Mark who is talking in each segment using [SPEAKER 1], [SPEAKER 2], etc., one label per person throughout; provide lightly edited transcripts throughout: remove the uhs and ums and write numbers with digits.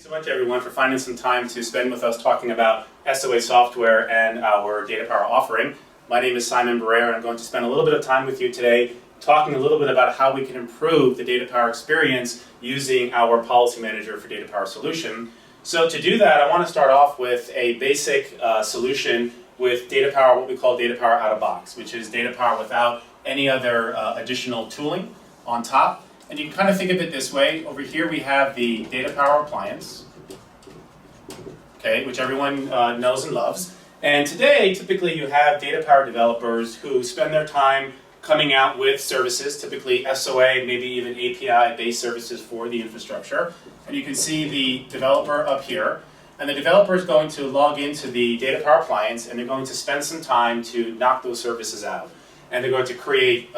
[SPEAKER 1] Thanks so much, everyone, for finding some time to spend with us talking about SOA software and our DataPower offering. My name is Simon Barrera, and I'm going to spend a little bit of time with you today talking a little bit about how we can improve the DataPower experience using our Policy Manager for DataPower solution. So to do that, I want to start off with a basic solution with DataPower, what we call DataPower out of box, which is DataPower without any other additional tooling on top. And you can kind of think of it this way. Over here we have the DataPower appliance, okay, which everyone knows and loves. And today, typically you have DataPower developers who spend their time coming out with services, typically SOA, maybe even API-based services for the infrastructure. And you can see the developer up here. And the developer is going to log into the DataPower appliance, and they're going to spend some time to knock those services out. And they're going to create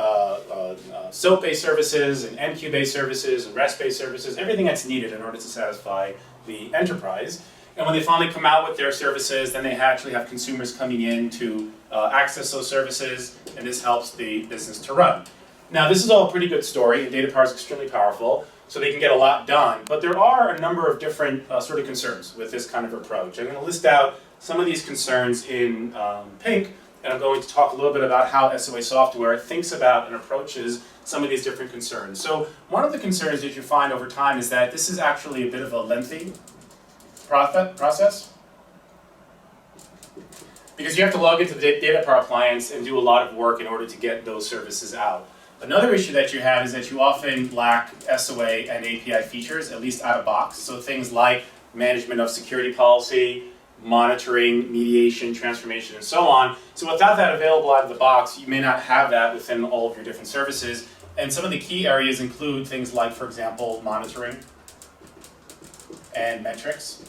[SPEAKER 1] SOAP-based services, and MQ-based services, and REST-based services, everything that's needed in order to satisfy the enterprise. And when they finally come out with their services, then they actually have consumers coming in to access those services, and this helps the business to run. Now, this is all a pretty good story, and DataPower is extremely powerful, so they can get a lot done. But there are a number of different sort of concerns with this kind of approach. I'm going to list out some of these concerns in pink, and I'm going to talk a little bit about how SOA software thinks about and approaches some of these different concerns. So one of the concerns that you find over time is that this is actually a bit of a lengthy process, because you have to log into the DataPower appliance and do a lot of work in order to get those services out. Another issue that you have is that you often lack SOA and API features, at least out of box. So things like management of security policy, monitoring, mediation, transformation, and so on. So without that available out of the box, you may not have that within all of your different services. And some of the key areas include things like, for example, monitoring and metrics.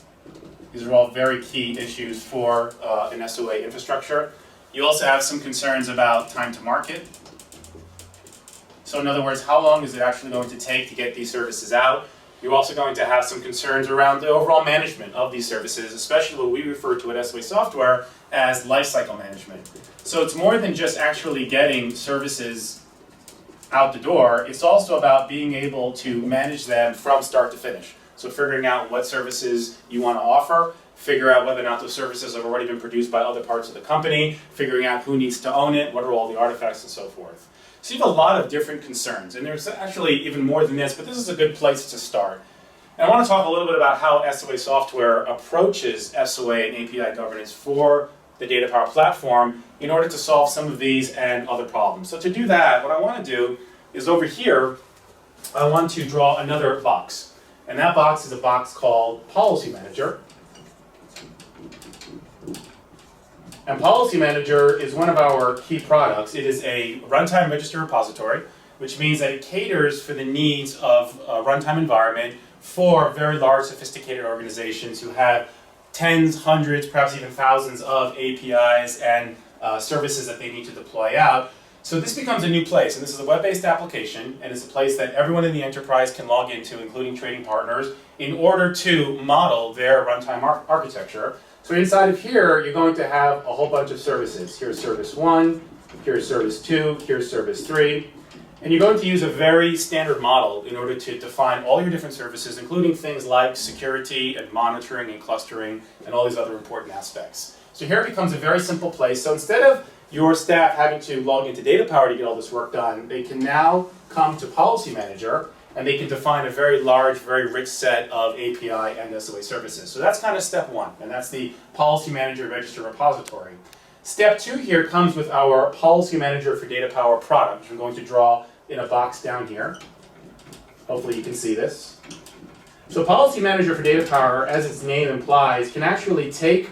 [SPEAKER 1] These are all very key issues for an SOA infrastructure. You also have some concerns about time to market. So in other words, how long is it actually going to take to get these services out? You're also going to have some concerns around the overall management of these services, especially what we refer to at SOA software as lifecycle management. So it's more than just actually getting services out the door. It's also about being able to manage them from start to finish. So figuring out what services you want to offer, figure out whether or not those services have already been produced by other parts of the company, figuring out who needs to own it, what are all the artifacts, and so forth. So you have a lot of different concerns, and there's actually even more than this, but this is a good place to start. And I want to talk a little bit about how SOA software approaches SOA and API governance for the DataPower platform in order to solve some of these and other problems. So to do that, what I want to do is over here, I want to draw another box. And that box is a box called Policy Manager. And Policy Manager is one of our key products. It is a runtime register repository, which means that it caters for the needs of a runtime environment for very large, sophisticated organizations who have tens, hundreds, perhaps even thousands of APIs and services that they need to deploy out. So this becomes a new place, and this is a web-based application, and it's a place that everyone in the enterprise can log into, including trading partners, in order to model their runtime architecture. So inside of here, you're going to have a whole bunch of services. Here's service 1, here's service 2, here's service 3. And you're going to use a very standard model in order to define all your different services, including things like security and monitoring and clustering and all these other important aspects. So here it becomes a very simple place. So instead of your staff having to log into DataPower to get all this work done, they can now come to Policy Manager, and they can define a very large, very rich set of API and SOA services. So that's kind of step one, and that's the Policy Manager Register Repository. Step 2 here comes with our Policy Manager for DataPower product, which I'm going to draw in a box down here. Hopefully you can see this. So Policy Manager for DataPower, as its name implies, can actually take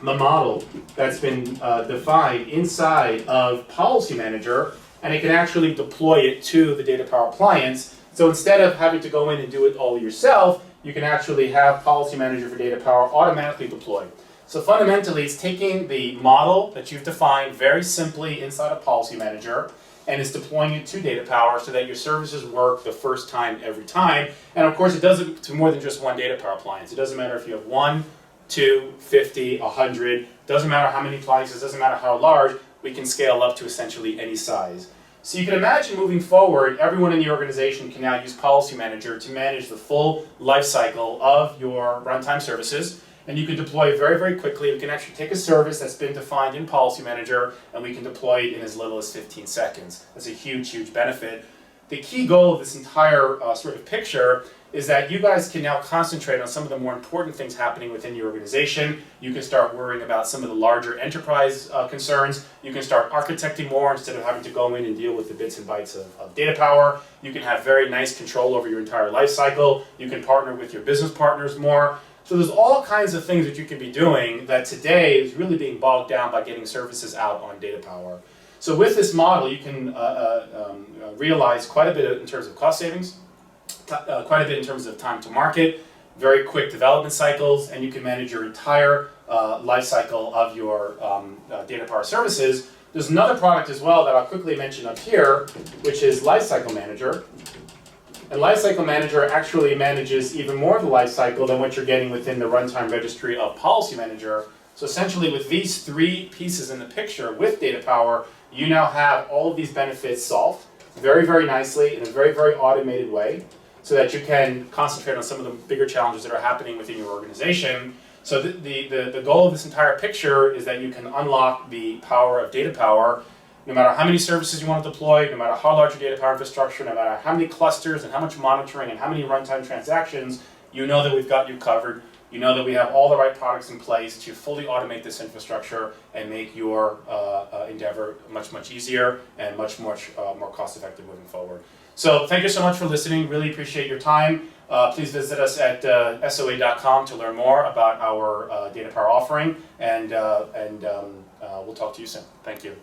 [SPEAKER 1] the model that's been defined inside of Policy Manager, and it can actually deploy it to the DataPower appliance. So instead of having to go in and do it all yourself, you can actually have Policy Manager for DataPower automatically deployed. So fundamentally, it's taking the model that you've defined very simply inside of Policy Manager, and it's deploying it to DataPower so that your services work the first time every time. And of course, it does it to more than just one DataPower appliance. It doesn't matter if you have 1, 2, 50, 100. Doesn't matter how many appliances, doesn't matter how large, we can scale up to essentially any size. So you can imagine moving forward, everyone in the organization can now use Policy Manager to manage the full life cycle of your runtime services. And you can deploy very, very quickly. We can actually take a service that's been defined in Policy Manager and we can deploy it in as little as 15 seconds. That's a huge, huge benefit. The key goal of this entire sort of picture is that you guys can now concentrate on some of the more important things happening within your organization. You can start worrying about some of the larger enterprise concerns. You can start architecting more instead of having to go in and deal with the bits and bytes of DataPower. You can have very nice control over your entire life cycle. You can partner with your business partners more. So there's all kinds of things that you can be doing that today is really being bogged down by getting services out on DataPower. So with this model, you can realize quite a bit in terms of cost savings, quite a bit in terms of time to market, very quick development cycles, and you can manage your entire life cycle of your DataPower services. There's another product as well that I'll quickly mention up here, which is Lifecycle Manager. And Lifecycle Manager actually manages even more of the lifecycle than what you're getting within the runtime registry of Policy Manager. So essentially with these three pieces in the picture with DataPower, you now have all of these benefits solved very, very nicely in a very, very automated way so that you can concentrate on some of the bigger challenges that are happening within your organization. So the goal of this entire picture is that you can unlock the power of DataPower no matter how many services you want to deploy, no matter how large your DataPower infrastructure, no matter how many clusters and how much monitoring and how many runtime transactions, you know that we've got you covered. You know that we have all the right products in place to fully automate this infrastructure and make your endeavor much, much easier and much more cost effective moving forward. So thank you so much for listening. Really appreciate your time. Please visit us at SOA.com to learn more about our DataPower offering, and we'll talk to you soon. Thank you.